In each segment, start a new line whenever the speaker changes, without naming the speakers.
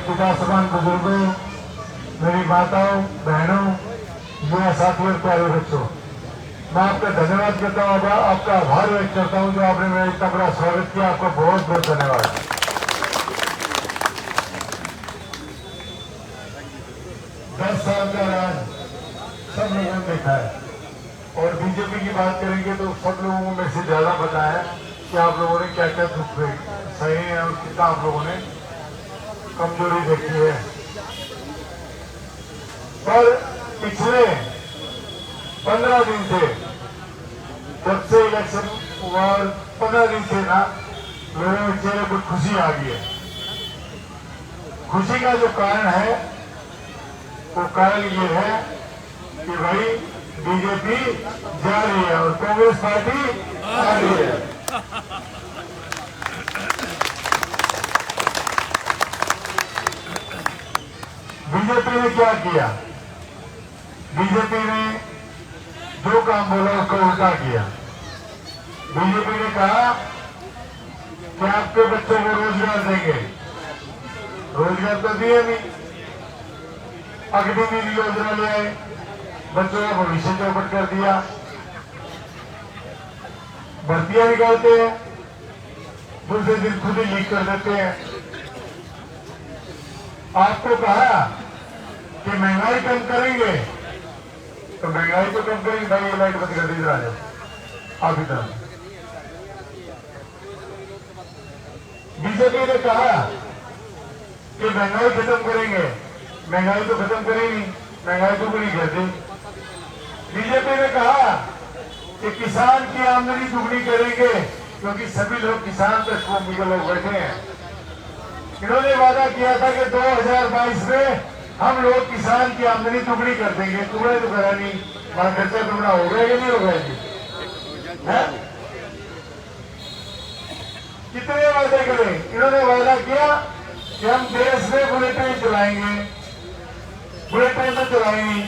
पिता समान बुजुर्गों, मेरी माताओं, बहनों, युवा साथियों, प्यारे बच्चों, मैं आपका धन्यवाद करता हूँ, आपका आभार व्यक्त करता हूँ जो आपने मेरा इतना बड़ा स्वागत किया। आपका बहुत बहुत धन्यवाद। 10 साल का राज सब लोगों ने देखा है, और बीजेपी की बात करेंगे तो सब लोगों को मेरे से ज्यादा पता है कि आप लोगों ने क्या क्या दुख सहे हैं और कितना आप लोगों ने कमजोरी देखी है। पर पिछले 15 दिन से, जब से इलेक्शन हुआ, 15 दिन से ना लोगों के चेहरे पर खुशी आ गई है। खुशी का जो कारण है वो कारण ये है कि भाई बीजेपी जा रही है और कांग्रेस पार्टी आ रही है। बीजेपी ने क्या किया? बीजेपी ने जो काम बोला उसको उल्टा किया। बीजेपी ने कहा कि आपके बच्चों को रोजगार देंगे। रोजगार तो दिए नहीं। अग्निवीर योजना ले आए, बच्चों का भविष्य चौपट कर दिया। भर्तियां निकालते हैं, दूसरे दिन खुद ही लीक कर देते हैं। आपको कहा कि महंगाई कम करेंगे, तो महंगाई तो कम करेंगे। भाई ये लाइट बंद कर दीजिए, आ जाओ आप इधर। बीजेपी ने कहा कि महंगाई खत्म करेंगे, महंगाई तो खत्म करी नहीं, महंगाई तो पूरी कर दी। बीजेपी ने कहा कि किसान की आमदनी दुगनी करेंगे, क्योंकि सभी लोग किसान पृष्ठभूमि के लोग बैठे हैं। इन्होंने वादा किया था कि 2022 में हम लोग किसान की आमदनी दुगनी कर देंगे। दुगना तो करा नहीं, हमारा खर्चा दुगना हो गया कि नहीं हो गया जी? कितने वादे करें? इन्होंने वादा किया कि हम देश में बुलेट ट्रेन चलाएंगे। बुलेट ट्रेन तो चलाई नहीं।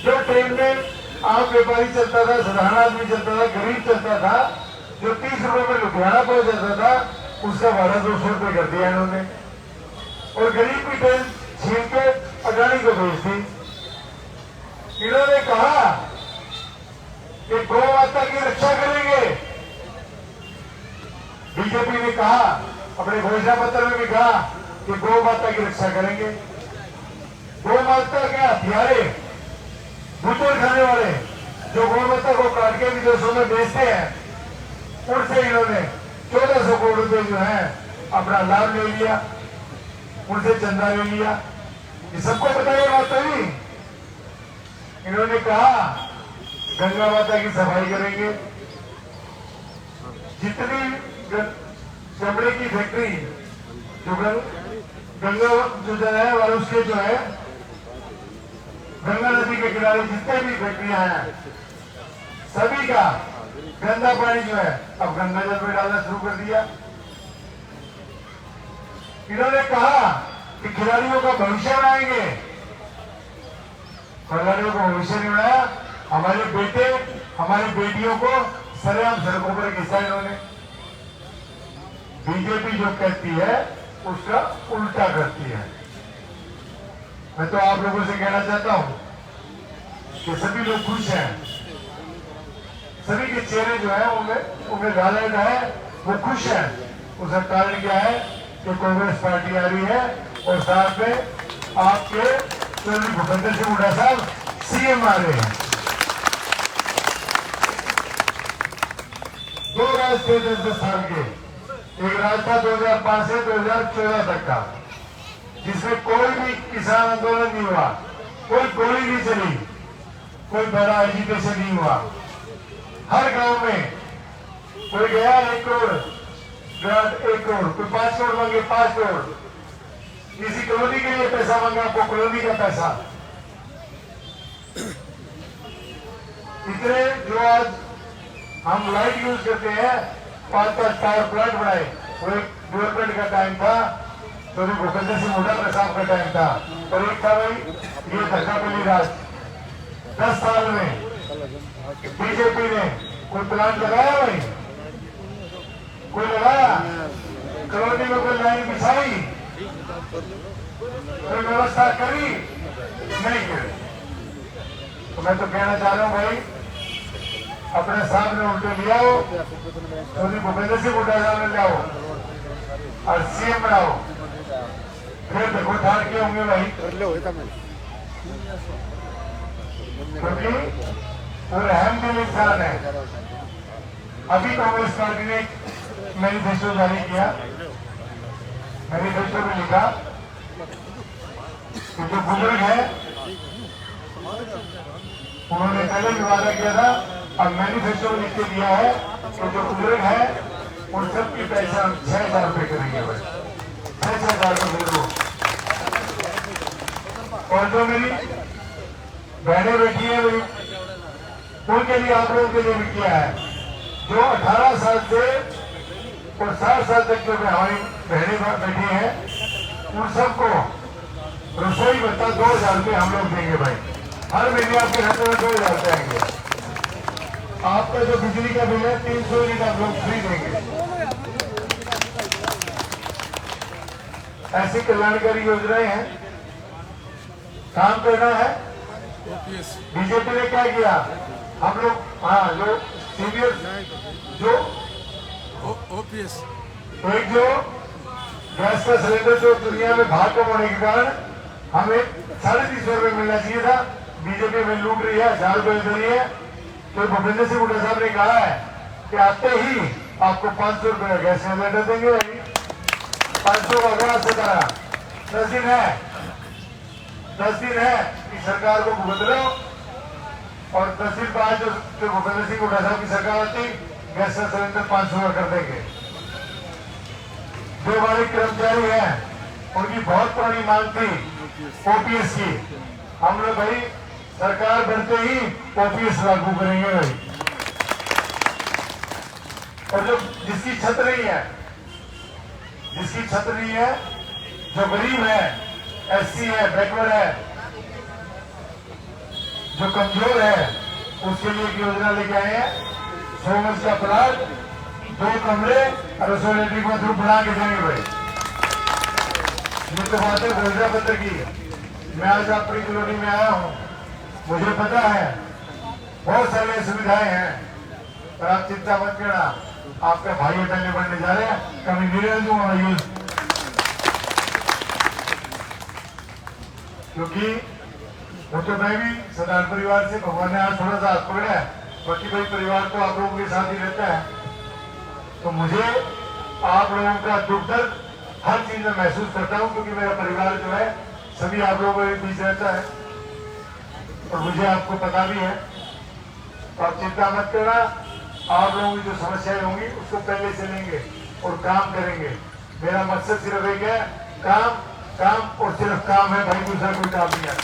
जो ट्रेन में आम व्यापारी चलता था, साधारण आदमी चलता था, गरीब चलता था, जो 30 रुपए में लुधियाना पहुंच जाता था, उसका भाड़ा 200 रुपए कर दिया इन्होंने। और गरीब की ट्रेन छीन के अडानी को भेज दी। इन्होंने कहा कि गौ माता की रक्षा करेंगे। बीजेपी ने कहा, अपने घोषणा पत्र में भी कहा कि गौ माता की रक्षा करेंगे। गौ माता के हथियारे, बूचड़ खाने वाले जो गौ माता को काट के विदेशों में बेचते हैं, उनसे इन्होंने 1400 करोड़ रुपए जो है अपना लाभ ले लिया, उनसे चंदा ले लिया। ये सबको पता है बात नहीं। इन्होंने कहा गंगा माता की सफाई करेंगे। जितनी चमड़े की फैक्ट्री जो गंगा जो है और उसके जो है गंगा नदी के किनारे जितने भी फैक्ट्रियां हैं, सभी का गंदा पानी जो है अब गंगा जल में डालना शुरू कर दिया। इन्होंने कहा कि खिलाड़ियों का भविष्य बनाएंगे। खिलाड़ियों का भविष्य नहीं बनाया। हमारे बेटे, हमारी बेटियों को सरेआम सड़कों पर घिसा इन्होंने। बीजेपी जो कहती है उसका उल्टा करती है। मैं तो आप लोगों से कहना चाहता हूं कि सभी लोग खुश हैं, सभी के चेहरे जो है उनमें गालट है, वो खुश हैं। उसका कारण क्या है कि कांग्रेस पार्टी आ रही है और साथ में आपके चौधरी भूपेंद्र सिंह हुड्डा साहब सीएम आ रहे हैं। 2 राज थे 10 साल के। एक राज था 2005 से 2014 तक का, जिसमें कोई भी किसान आंदोलन नहीं हुआ, कोई गोली नहीं चली, कोई बड़ा एजुकेशन नहीं हुआ। हर गांव में कोई गया 1 करोड़, 1 करोड़, कोई 5 करोड़ मांगे 5 करोड़, किसी कॉलोनी के लिए पैसा मांगा, आपको कॉलोनी का पैसा। इतने जो आज हम लाइट यूज करते हैं, 5 पावर प्लांट बनाए, वो एक डेवलपमेंट का टाइम था, तो भूपेंद्र सिंह हुड्डा साहब का टाइम था। और एक था भाई ये धक्कापल्ली राज। 10 साल में बीजेपी ने कोई प्लांट लगाया भाई? कोई लगाया? कॉलोनी में कोई लाइन बिछाई? तो व्यवस्था करी नहीं करी। तो मैं तो कहना चाह रहा हूँ भाई, अपने सामने उल्टे लिया हो तो भूपेंद्र सिंह हुड्डा साहब ले जाओ और सीएम बनाओ, फिर देखो ठाड़ के होंगे भाई, क्योंकि वो रहमदिल इंसान है। अभी कांग्रेस पार्टी ने मैनिफेस्टो जारी किया, मैनिफेस्टो में लिखा कि जो बुजुर्ग है उन्होंने पहले भी वादा किया था, अब मैनिफेस्टो में लिख के दिया है कि जो बुजुर्ग है उन सबकी पेंशन 6,000 रुपए करेंगे भाई, 6,000 रुपए। और जो मेरी बहनें बैठी है मेरी, उनके लिए आप लोगों के लिए भी किया है। जो 18 साल से और 60 साल तक जो हमारी बहनें बैठी हैं, उन सबको रसोई भत्ता 2,000 रुपये हम लोग देंगे भाई। हर महीने आपके खाते में 2,000 रुपये आएंगे। आपका जो बिजली का बिल है 300 यूनिट आप लोग फ्री देंगे। ऐसी कल्याणकारी योजनाएं हैं, काम करना है। बीजेपी ने क्या किया, हम लोग हाँ जो सीनियर जो
ओपीएस
एक जो गैस का सिलेंडर जो दुनिया में भाव कम होने के कारण हमें 350 रुपये मिलना चाहिए था, बीजेपी में लूट रही है, 1,000 रुपये दे रही है। तो भूपेंद्र सिंह हुड्डा साहब ने कहा है कि आते ही आपको 500 रुपये का गैस सिलेंडर देंगे भाई। 500 का अगला से करा 10 दिन है, 10 दिन है कि सरकार को भुगत लो, और 10 दिन बाद जो भूपेंद्र सिंह हुड्डा साहब की सरकार आती, गैस का सिलेंडर 500 का कर देंगे। जो हमारे कर्मचारी हैं उनकी बहुत पुरानी मांग थी ओपीएस की, हम लोग भाई सरकार बनते ही ओपीएस लागू करेंगे भाई। और जो जिसकी छत नहीं है, जिसकी छत नहीं है, जो गरीब है, एससी है, बैकवर्ड है, जो कमजोर है, उसके लिए एक योजना लेके आए हैं। 100 गज का प्लाट, 2 कमरे और रसोई लैट्रिन बाथरूम बना के देंगे भाई। ये तो बात है घोषणा पत्र की। मैं आज अपनी कॉलोनी में आया हूँ, मुझे पता है बहुत सारी सुविधाएं हैं, पर आप चिंता मत करना, आपका भाई अटैक बढ़ने जा रहे हैं, कभी नहीं रह दूंगा यूज, क्योंकि वो तो मैं भी साधारण परिवार से, भगवान ने आज थोड़ा सा हाथ पकड़ा है, बाकी भाई परिवार तो आप लोगों के साथ ही रहता है। तो मुझे आप लोगों का दुख दर्द हर चीज में महसूस करता हूँ, क्योंकि मेरा परिवार जो है सभी आप लोगों के बीच रहता है और मुझे आपको पता भी है। तो आप चिंता मत करना, आप लोगों की जो समस्याएं होंगी उसको पहले से लेंगे और काम करेंगे। मेरा मकसद सिर्फ एक है, काम काम और सिर्फ काम है भाई, दूसरा कोई काम नहीं है।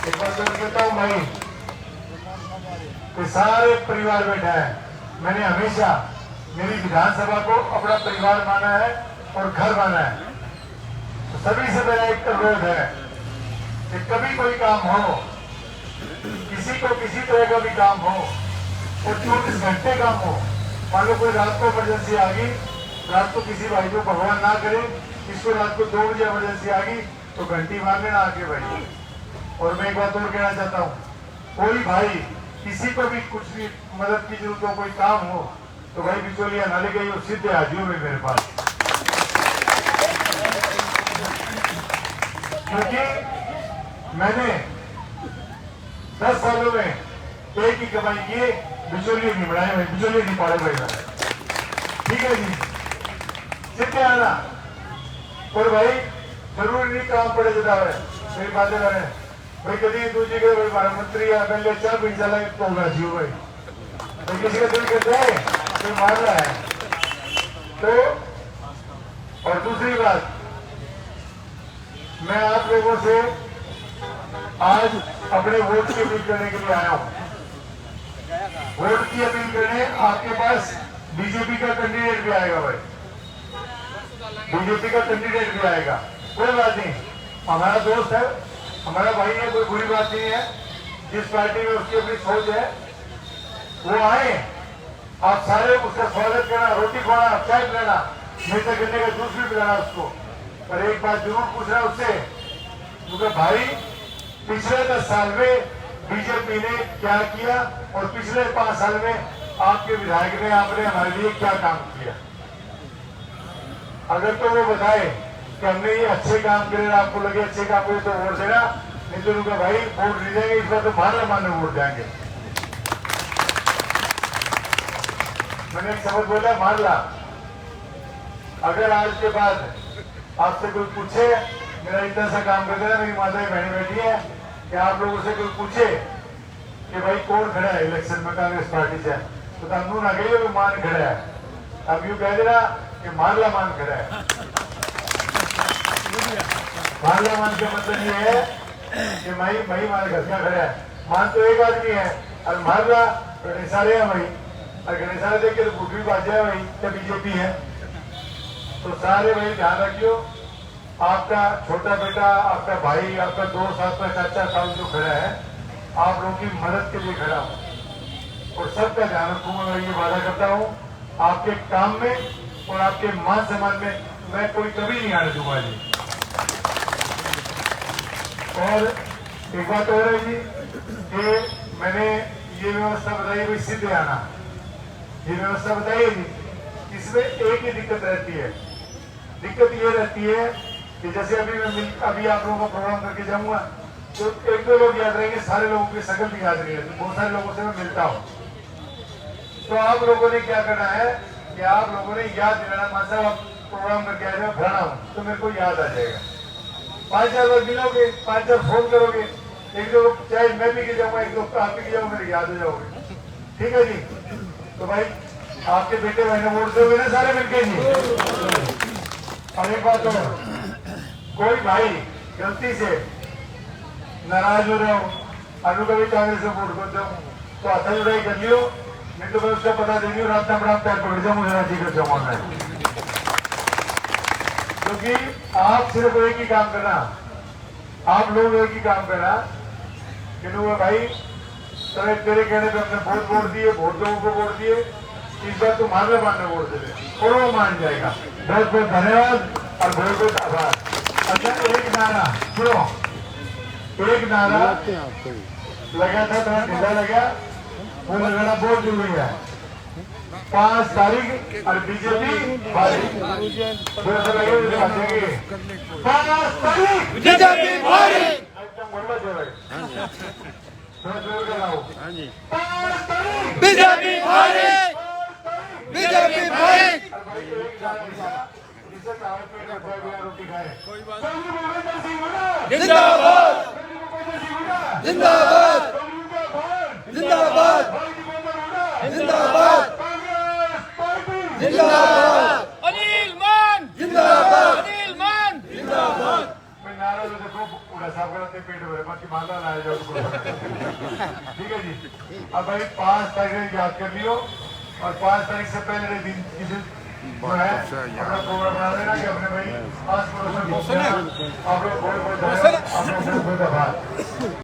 एक बार तो कहता हूँ भाई कि सारे परिवार बैठा है, मैंने हमेशा मेरी विधानसभा को अपना परिवार माना है और घर माना है। तो सभी से मेरा एक अनुरोध है कि कभी कोई काम हो, किसी को किसी तरह का भी काम हो और 24 घंटे काम हो, मान लो कोई रात को इमरजेंसी आ गई, रात को किसी भाई को भगवान ना करे, इसको रात को 2 बजे इमरजेंसी आ गई तो घंटी मार लेना आके भाई। और मैं एक बात और कहना चाहता हूँ, कोई भाई किसी को भी कुछ भी मदद की जरूरत हो, कोई काम हो, तो भाई बिचौलिया ना लेके वो सीधे हाजिर हुए मेरे पास, क्योंकि मैंने 10 सालों में एक ही कमाई की, बिचौलिए नहीं बढ़ाए भाई, बिचौलिए नहीं पाड़े भाई। ठीक है जी, सीधे आना, और भाई जरूरी नहीं काम पड़े ज्यादा है, मेरी बातें कर रहे हैं भाई, कभी दूसरी के भाई प्रधानमंत्री या एमएलए चार भी चला तो होगा जी भाई, तो किसी का दिल कहते हैं कोई मार रहा है। तो और दूसरी बात, मैं आप लोगों से आज अपने वोट की अपील करने के लिए आया हूं। वोट की अपील करने आपके पास बीजेपी का कैंडिडेट भी आएगा भाई, बीजेपी का कैंडिडेट भी आएगा, कोई बात नहीं, हमारा दोस्त है, हमारा भाई है, कोई बुरी बात नहीं है। जिस पार्टी में उसकी अपनी सोच है वो आए, आप सारे उसका स्वागत करना, रोटी खाना, चाय पिलाना, नेता करने का जूस भी पिलाना उसको। पर एक बात जरूर पूछना उससे, क्योंकि भाई पिछले 10 साल में बीजेपी ने क्या किया और पिछले 5 साल में आपके विधायक ने आपने हमारे लिए क्या काम किया। अगर तो वो बताए कि हमने ये अच्छे काम करे, आपको लगे अच्छे काम करे तो वोट देना, नहीं तो उनका भाई वोट नहीं देंगे, इस बार तो मारने मारने वोट देंगे। मैंने एक शब्द बोला, मार ला। अगर आज के बाद आपसे कोई पूछे, मेरा इतना सा काम करते हैं, मेरी माताएं बहनें बैठी है, कि आप लोगों से कोई पूछे कि भाई कौन खड़ा है इलेक्शन में कांग्रेस पार्टी से, तो तम ना कहिए कि मान खड़ा है, अब यूं कह देना कि मारला मान खड़ा है। मारला मान का मतलब ये है कि मई मान घर का खड़ा है। मान तो एक आदमी है और मारला गणेश सारे है भाई, और गणेश सारे देख के तो भूख भी बात जाए भाई, क्या बीजेपी है। तो सारे भाई ध्यान रखियो, आपका छोटा बेटा, आपका भाई, आपका दोस्त, आपका चाचा साहब जो खड़ा है, आप लोगों की मदद के लिए खड़ा हूं और सबका ध्यान रखूंगा। मैं ये वादा करता हूं आपके काम में और आपके मान सम्मान में मैं कोई कभी नहीं आने दूंगा जी। और एक बात और है जी कि मैंने ये व्यवस्था बताई भाई सीधे आना, ये व्यवस्था बताइए जी, इसमें एक ही दिक्कत रहती है। दिक्कत ये रहती है कि जैसे अभी आप लोगों का प्रोग्राम करके जाऊंगा तो एक दो लोग याद रहेंगे, सारे लोगों की शकल भी याद नहीं रहती। बहुत सारे लोगों से मैं मिलता हूँ, तो आप लोगों ने क्या करना है कि आप लोगों ने याद दिलाना, मान साहब आप प्रोग्राम करके आए फलाना हूँ, तो मेरे को याद आ जाएगा। 5-4 बार मिलोगे, 5-4 फोन करोगे, एक दो चाहे मैं भी गिर जाऊंगा, एक दो आप भी जाऊंगा, मेरे याद हो जाओगे। ठीक है जी। तो भाई आपके बेटे बहने वोट दोगे ना सारे मिलके जी। और एक बात और, कोई भाई गलती से नाराज हो रहे हो, अनु कभी कांग्रेस से वोट कर दो तो हाथ जुड़ाई कर लियो, नहीं तो मैं उसका पता देंगे और रात बड़ा पैर पकड़ जाऊंगा, राजी कर जाऊंगा मैं। क्योंकि आप सिर्फ एक ही काम करना, आप लोग एक ही काम करना कि भाई तेरे कहने पे हमने बहुत वोट दिए, बहुत लोगों को वोट दिए, इस बार तू मारने मारने वोट दे दे और वो मान जाएगा। बहुत बहुत धन्यवाद और बहुत बहुत आभार। अच्छा एक नारा सुनो, एक नारा लगा था, थोड़ा ढीला लगा, वो लगाना बहुत जरूरी है। 5 तारीख और बीजेपी 5 तारीख
बीजेपी भारी।
एकदम बोलना चाहिए, थोड़ा जोर का लाओ। 5 तारीख
बीजेपी भारी। बीजेपी भारी।
जिसे चावल पेट रखा बिना रोटी खाए।
जिंदाबाद जिंदाबाद जिंदाबाद जिंदाबाद जिंदाबाद। अनिल मान जिंदाबाद। अनिल मान जिंदाबाद।
मैं नारा तो देखो पूरा साफ कराते पेट भरे, बाकी माला लाया जाओ ठीक है जी। अब भाई 5 तारीख याद कर लियो और 5 तारीख से पहले दिन किसी जो है अपना प्रोग्राम बना देना कि अपने भाई आस पड़ोस में आप लोग बहुत बहुत आभार।